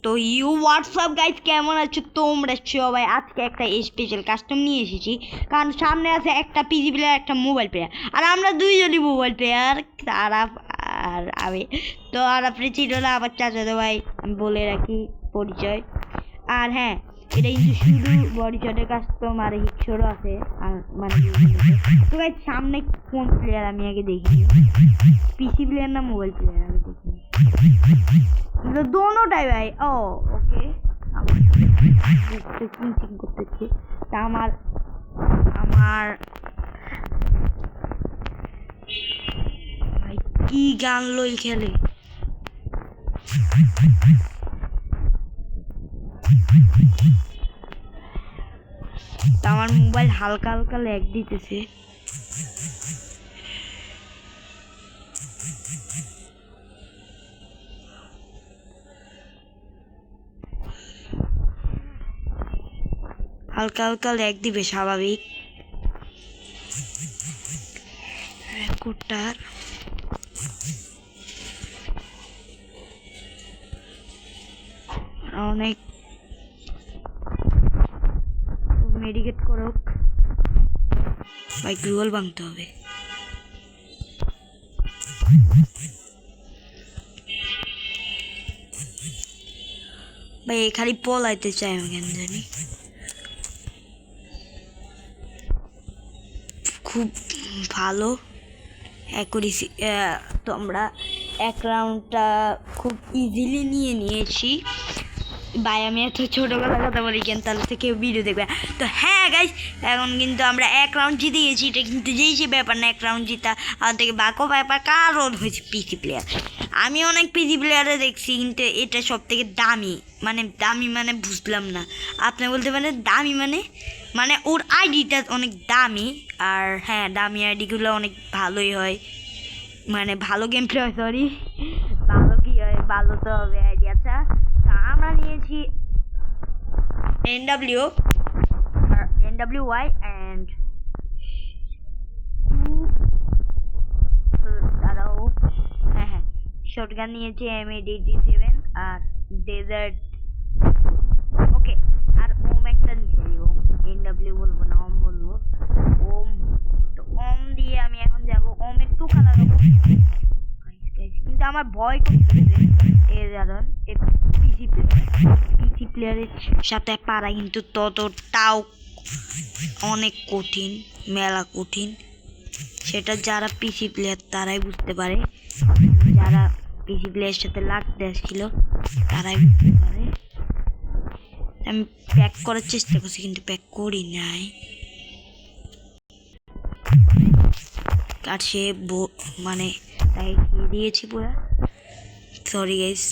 তো WhatsApp guys, কেমন আছো তোমরা সবাই? আজকে একটা স্পেশাল কাস্টম নিয়ে এসেছি, কারণ সামনে আছে একটা পিসি প্লেয়ার, একটা মোবাইল প্লেয়ার, আর আমরা দুইজনই মোবাইল প্লেয়ার, আরাফ আর আমি। তো আরাফরে ছিল না আমার চাচাতো ভাই, আমি বলে রাখি পরিচয়। আর হ্যাঁ, এটা কিন্তু শুধু বডিশটের কাস্টম, আর হিক্সরও আছে, মানে তো গাইস সামনে কোন প্লেয়ার আমি আগে দেখিনি, পিসি প্লেয়ার না মোবাইল প্লেয়ার আমি দেখিনি, दोनोंটাই ভাই। ও ওকে, চিং করতেছি। তা আমার ভাই কি গান লই খেলে, তা আমার মোবাইল হালকা হালকা ল্যাগ দিতেছে। হালকা হালকা ল্যাগ দিবে, স্বাভাবিক। রেকর্ডার অনেক মেডিকেট করুক ভাই, গ্লুয়াল ভাঙতে হবে। ভাই খালি পলাইতে চাই আমি, কেন জানি। খুব ভালো অ্যাকুরেসি, তো আমরা এক রাউন্ডটা খুব ইজিলি নিয়েছি ভাই। আমি এত ছোটোবেলার কথা বলি কেন, তাহলে তো কেউ ভিডিও দেখবে। তো হ্যাঁ গাইস, এখন কিন্তু আমরা এক রাউন্ড জিতে গেছি। এটা কিন্তু যেই ব্যাপার না, এক রাউন্ড জিতা আমার থেকে বাকো ব্যাপার, কারণ হয়েছে পিসি প্লেয়ার। আমি অনেক পিসি প্লেয়ারে দেখছি, কিন্তু এটা সব থেকে দামি। মানে বুঝলাম না, আপনি বলতে পারেন দামি মানে ওর আইডিটা অনেক দামি। আর হ্যাঁ, দামি আইডিগুলো অনেক ভালোই হয়, মানে ভালো গেম প্লে হয়। সরি, ভালো কি হয়, ভালো তো হবে আইডি। আচ্ছা, আমরা নিয়েছি NWY and দাঁড়াও, হ্যাঁ শটগান নিয়েছি M887 আর ডেজার্ট। ওকে, আর ওম একটা নিয়েছি। ওম NW বলবো না, ওম বলবো। ওম, তো ওম দিয়ে আমি এখন যাবো। ওমের টুকা লাগাবো, কিন্তু আমার ভয় করতেছে এর কারণ পিসি প্লেয়ারের সাথে পারা কিন্তু ততটাও অনেক কঠিন, মেলা কঠিন। সেটা যারা পিসি প্লেয়ার তারাই বুঝতে পারে, যারা পিসি প্লেয়ারের সাথে লাগতে আসছিল তারাই বুঝতে পারে। আমি প্যাক করার চেষ্টা করছি, কিন্তু প্যাক করি নাই। আর সে মানে তাই দিয়েছি পুরা। সরি গাইস,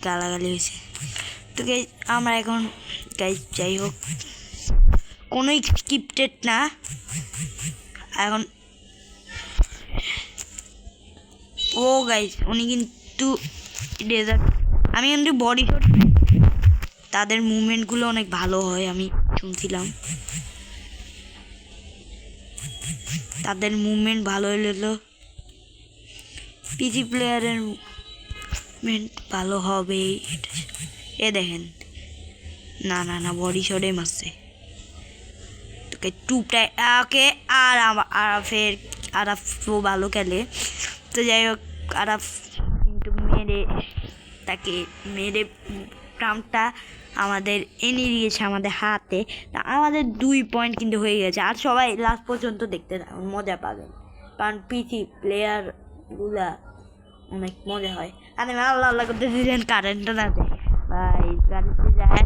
গালাগালি হয়েছে। তো গাইস আমরা এখন গাইস যাই হোক, কোনো স্ক্রিপ্টেড না এখন। ও গাইস, উনি কিন্তু ডেজার্ট, আমি কিন্তু বডি শট, তাদের মুভমেন্টগুলো অনেক ভালো হয় আমি শুনছিলাম। তাদের মুভমেন্ট ভালো হলে পিসি প্লেয়ারের মুভমেন্ট ভালো হবে। এ দেখেন, না বডি শটে মারছে তোকে টুপটায়। ওকে, আর আরাফও ভালো খেলে। তো যাই হোক, আরাফ কিন্তু মেরে রাউন্ডটা আমাদের এনে দিয়েছে আমাদের হাতে। তা আমাদের 2 পয়েন্ট কিন্তু হয়ে গেছে। আর সবাই লাস্ট পর্যন্ত দেখতে মজা পাবেন, কারণ পিসি প্লেয়ারগুলা অনেক মজা হয়। আর আমি আল্লাহ করতে দিলেন কারেন্টও না যায় ভাই, গাড়িতে যায়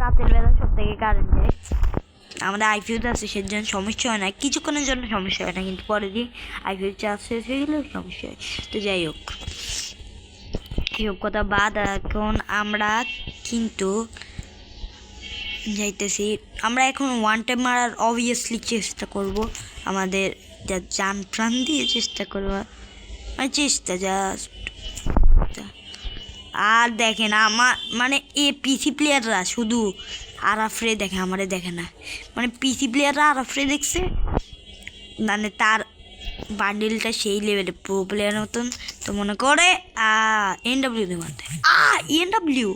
রাতের বেলা, সব থেকে কারেন্ট যায়। আমাদের আইপিওতে আছে, সেজন্য সমস্যা হয় না, কিছুক্ষণের জন্য সমস্যা হয় না, কিন্তু পরে দিয়ে আইপিও চার্জ শেষ হয়ে গেলেও সমস্যা হয়। তো যাই হোক, এসব কথা বাদ। এখন আমরা কিন্তু যাইতেছি, আমরা এখন ওয়ান টাইম মারার অবভিয়াসলি চেষ্টা করব, আমাদের যা জান প্রাণ দিয়ে চেষ্টা করবো, মানে চেষ্টা জাস্ট। আর দেখেন আমার মানে পিসি প্লেয়াররা শুধু আরাফরে দেখে, আমারে দেখে না। মানে পিসি প্লেয়াররা আরাফরে দেখছে, মানে তার বান্ডিলটা সেই লেভেলে প্রো প্লেয়ার মতন, তো মনে করে এনডব্লিউ দিয়ে মারতে এনডব্লিউ।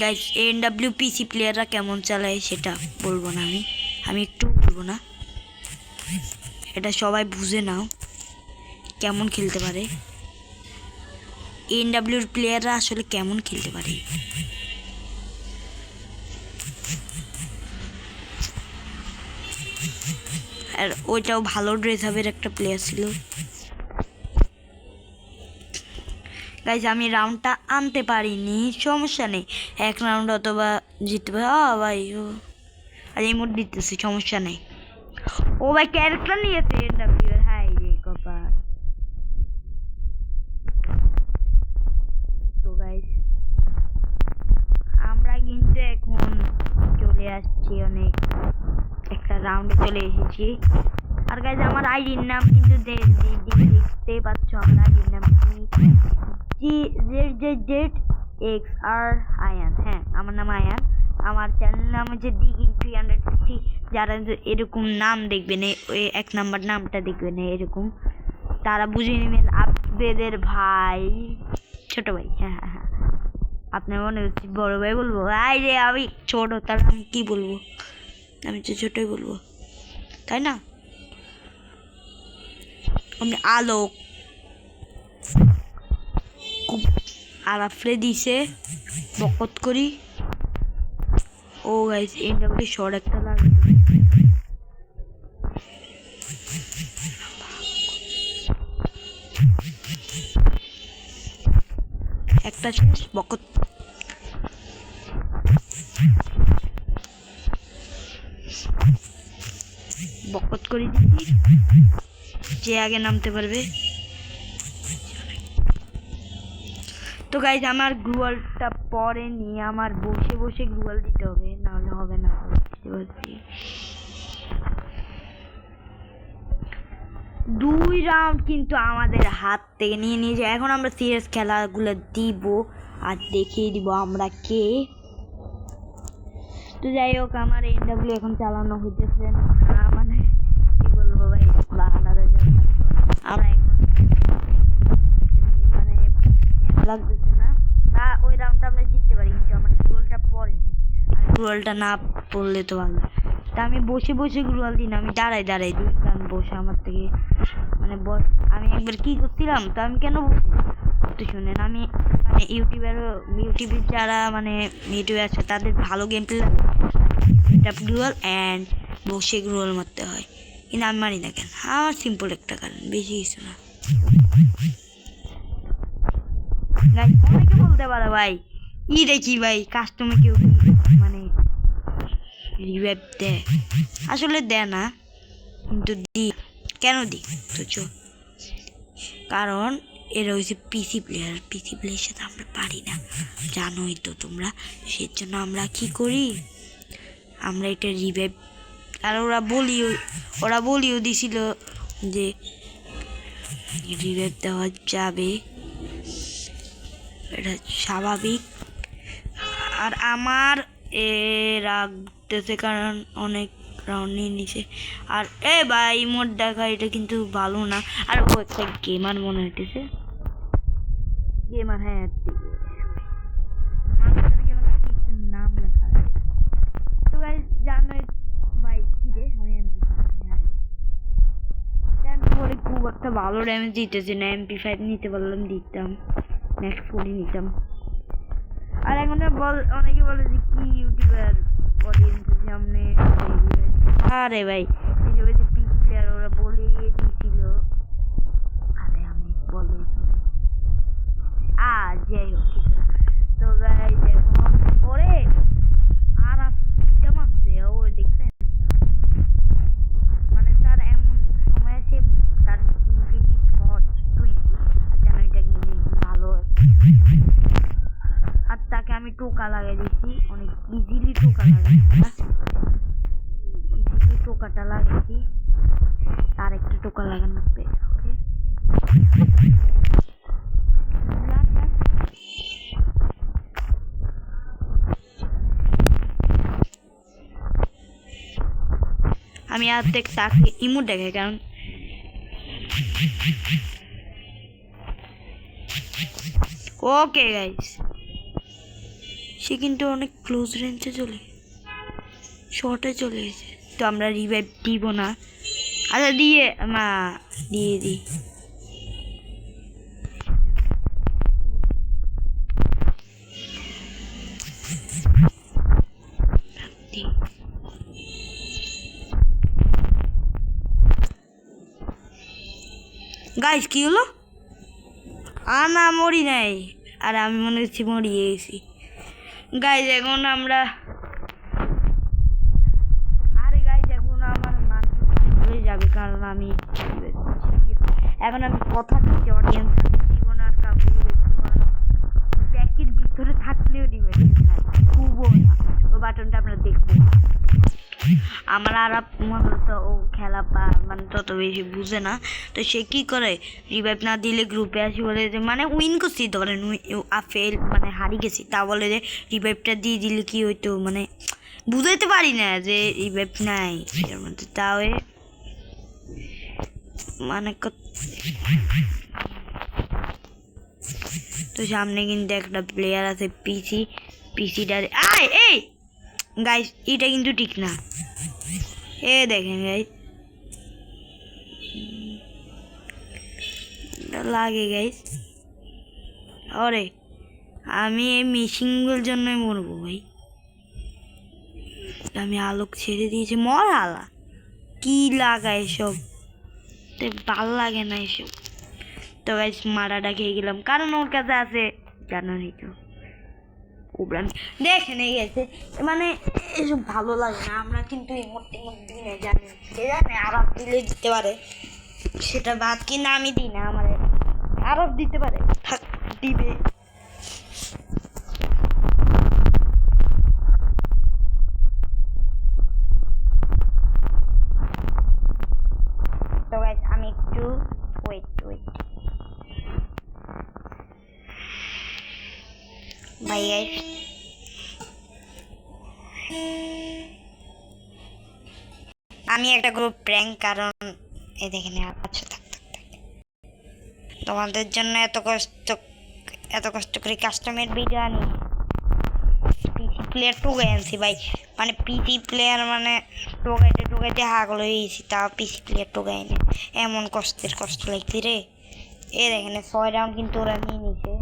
গাইস এনডব্লিউ পিসি প্লেয়াররা কেমন চালায় সেটা বলবো না, আমি একটু বলবো না, এটা সবাই বুঝে নাও কেমন খেলতে পারে এনডব্লিউর প্লেয়াররা, আসলে কেমন খেলতে পারে। আর ওইটাও ভালো ড্রেস হাবের একটা প্লেয়ার ছিল। গাইজ আমি রাউন্ডটা আনতে পারিনি, সমস্যা নেই, এক রাউন্ড অথবা জিততে পারি। ভাই ও আর এই মোট দিতেছে, সমস্যা নেই। ও ভাই ক্যারেক্টার নিয়েছে এনডব্লিউ এর, হাই রে কপাল। তো গাইজ আমরা কিন্তু এখন চলে আসছি, অনেক একটা রাউন্ডে চলে এসেছি। আর গাইজ আমার আইডির নাম কিন্তু দেখতে পাচ্ছ, আমার আইডির নাম ZZZXR আয়ান। হ্যাঁ আমার নাম আয়ান, আমার চ্যানেল নাম হচ্ছে ডিগিং 350। যারা এরকম নাম দেখবেন, ওই 1 নাম্বার নামটা দেখবেন এরকম, তারা বুঝে নেবেন আপনাদের ভাই, ছোট ভাই। হ্যাঁ হ্যাঁ হ্যাঁ, আপনার মনে হচ্ছে বড় ভাই বলবো, আই রে আমি ছোট, তাহলে আমি কি বলবো, আমি তো ছোটই বলবো তাই না। আমি আলোক আরাফরে দিছে বকত করি। ও গাইস এনডব্লিউ শর্ট একটা লাগে, একটা শেষ বকত। বকত করে দিচ্ছি, যে আগে নামতে পারবে। তো গাইজ আমার গ্লুয়ালটা পরে নিয়ে আমার বসে বসে গ্লুয়াল দিতে হবে, নাহলে হবে না। বুঝতে পারছি 2 রাউন্ড কিন্তু আমাদের হাত থেকে নিয়ে নিয়েছে। এখন আমরা সিরিয়াস খেলাগুলো দিব আর দেখিয়ে দিব আমরা কে। তো যাই হোক আমার এনডব্লিউ এখন চালানো হইতেছে না, মানে কি বলবো ভাই, বাহানাদের জন্য আমরা এখন মানে লাগতেছে না। ওই রাউন্ডটা আমরা জিততে পারি, কিন্তু আমার গ্লুয়ালটা পড়েনি, আর গ্লুয়ালটা না পড়লে তো ভালো। তা আমি বসে বসে গ্লুয়াল দিই না, আমি দাঁড়াই দিই, কারণ বসে আমার থেকে মানে আমি একবার কি করছিলাম, তো আমি কেন বসি তো শুনেন, আমি মানে ইউটিউবে যারা মানে ইউটিউবে আছে তাদের ভালো গেম প্লে এটা গ্লুয়াল অ্যান্ড বসে গ্লুয়াল মারতে হয়, কিন্তু আমি মারি না কেন, আমার সিম্পল একটা কারণ, বেশি কিছু না। অনেকে বলতে পারো ভাই দেখি ভাই কাস্টমে কেউ মানে রিভাইভ দেয়, আসলে দেয় না, কিন্তু দি কেন দি তো কারণ এরা হচ্ছে পিসি প্লেয়ারের সাথে আমরা পারি না, জানোই তো তোমরা। সেজন্য আমরা কি করি, আমরা এটা রিভাইভ, আর ওরা বলিও দিছিল যে রিভাইভ দেওয়া যাবে, এটা স্বাভাবিক। আর আমার রাখতেছে কারণ অনেক রাউন্ড নিয়ে নিছে। আর ভাই মোট দেখা এটা কিন্তু ভালো না। আর ও একটা গেমার মনে হইতেছে, গেমার। হ্যাঁ নাম লেখা আছে। তো ভাই জানোই ভাই কি রে, আমি বলে খুব একটা ভালো ড্যামেজ দিতেছে না, MP5 নিতে পারলাম দিতাম, নেক্সট 40 নিতাম। আর এখন অনেকে বলে যে কি ইউটিউবার অডিয়েন্সের সামনে, আরে ভাই এই যে পিসি প্লেয়ার ওরা বলে দিয়েছিল, আরে আমি বলে যাই হোক কিছু না। তো ভাই দেখো ওরে আর মারছে, ও দেখছেন মানে তার এমন সময় সে তার ইনফিনিট হট 20 আর যেন এটা ভালো, আর তাকে আমি টোকা লাগাই দিয়েছি, অনেক ইজিলি টোকা লাগাই, ইজিলি টোকাটা লাগাইছি, তার একটা টোকা লাগানো হবে। ওকে আমি আমি আর তাকে ইমো দেখে, কারণ ওকে গাইস, সে কিন্তু অনেক ক্লোজ রেঞ্জে শর্টে চলে গেছে, তো আমরা রিভাইভ দিব না। আচ্ছা দিয়ে দিই। গাইস কি হলো? না মরি নাই, আর আমি মনে হচ্ছে মরিয়ে গেছি। গাইস এখন আমরা আমার চলে যাবে, কারণ আমি এখন কথা দিচ্ছি অডিয়েন্স, জীবন আর কাউকে ব্যাকের ভিতরে থাকলেও দিবে খুবও ও বাটনটা আমরা দেখবো। আমার আর মূলত ও খেলা মানে তত বেশি বুঝে না, তো সে কি করে রিভাইভ না দিলে গ্রুপে আসি বলে যে মানে উইন করছি, ধরেন ফেল মানে হারিয়ে গেছি, তা বলে যে রিভাইভটা দিয়ে দিলে কি হইতো, মানে বুঝাইতে পারি না যে রিভাইভ নাই এর মধ্যে, তাও মানে তো সামনে কিন্তু একটা প্লেয়ার আছে পিসিটারে এই গাইস, এটা কিন্তু ঠিক না। দেখেন গাইস, লাগে গাইস। ওরে আমি এই মিশিংগুলোর জন্যই মরবো ভাই। আমি আলোক ছেড়ে দিয়েছি, মর আলা কি লাগা এসব, ভাল লাগে না এসব। তো গাইস মারাটা খেয়ে গেলাম, কারণ ওর কাছে আছে জানানি তো কোবরান দেখে নিয়ে গেছে, মানে এসব ভালো লাগে না। আমরা কিন্তু দিনে জানি, সে জানে আরব দিলে দিতে পারে, সেটা বাদ কিন্তু আমি দিই না, আমার আরব দিতে পারে, থাক দিবে। তো গাইস আমি একটু ওয়েট ভাই গাইস, আমি একটা গ্রুপ প্র্যাঙ্ক, কারণ এই দেখেন আচ্ছা থাক তোমাদের জন্য এত কষ্ট করে কাস্টমের ভিডিও আনি, পিসি প্লেয়ার টোকাই আনছি ভাই, মানে পিসি প্লেয়ার মানে টোকাইতে হাগল হয়ে গেছি, তাও পিসি প্লেয়ার টোকাই এনে এমন কষ্ট লাগছে রে। দেখেন 6 রাউন্ড কিন্তু ওরা নিয়ে নিছে,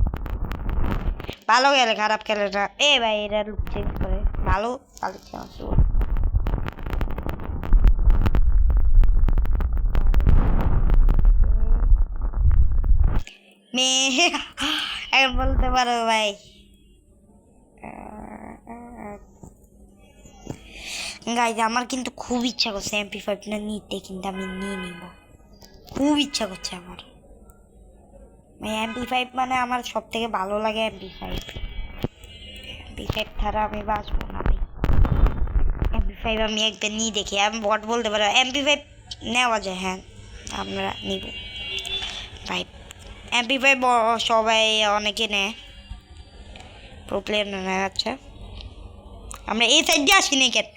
ভালো গেলে খারাপ খেলে না ভাই, এরা লুক চেঞ্জ করে ভালো পালিয়েছে আমার মেয়ে। এখন বলতে পারো ভাই, গাইজ আমার কিন্তু খুব ইচ্ছা করছে MP5টা নিতে, কিন্তু আমি নিয়ে নিব, খুব ইচ্ছা করছে আমার। MP5 মানে আমার সব থেকে ভালো লাগে MP5 ছাড়া আমি বাঁচবো না ভাই। MP5 আমি একবার নিয়ে দেখি, আমি বট বলতে পারো MP5 নেওয়া যায়, হ্যাঁ আমরা নিব ভাই। MP5 সবাই অনেকে নেয়, প্রো প্লেয়ার নেয়। আচ্ছা আমরা এই সাইডে আসি না কেন?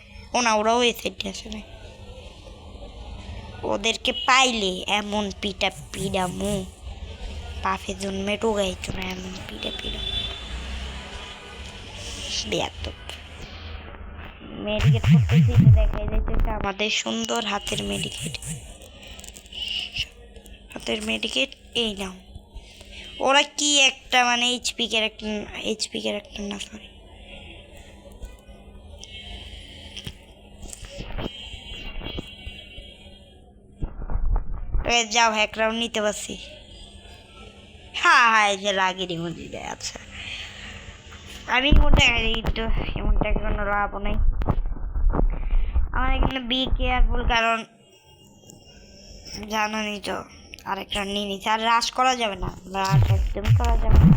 ওরাও এই সাইডে আসে না, ওদেরকে পাইলে এমন পিডামু পাফে জন্মে টোগাইতো না, এমন পিডা বেয়াদব। মেডিকেট করতেছি, দেখাই যাইতেছে আমাদের সুন্দর হাতের মেডিকেট এই নাও। ওরা কি একটা মানে এইচপি ক্যারেক্টার না, সরি যাও এক রাউন্ড নিতে পারছি। হ্যাঁ এই যে লাগেনি মন্দির। আচ্ছা আমি মনটা খাই, কিন্তু এমনটা কোনো লাভ নেই আমার এখানে। বি কেয়ারফুল, কারণ জানানি তো আরেকটা নিয়ে নিচ্ছে, আর রাশ করা যাবে না, রাশ একদম করা যাবে না।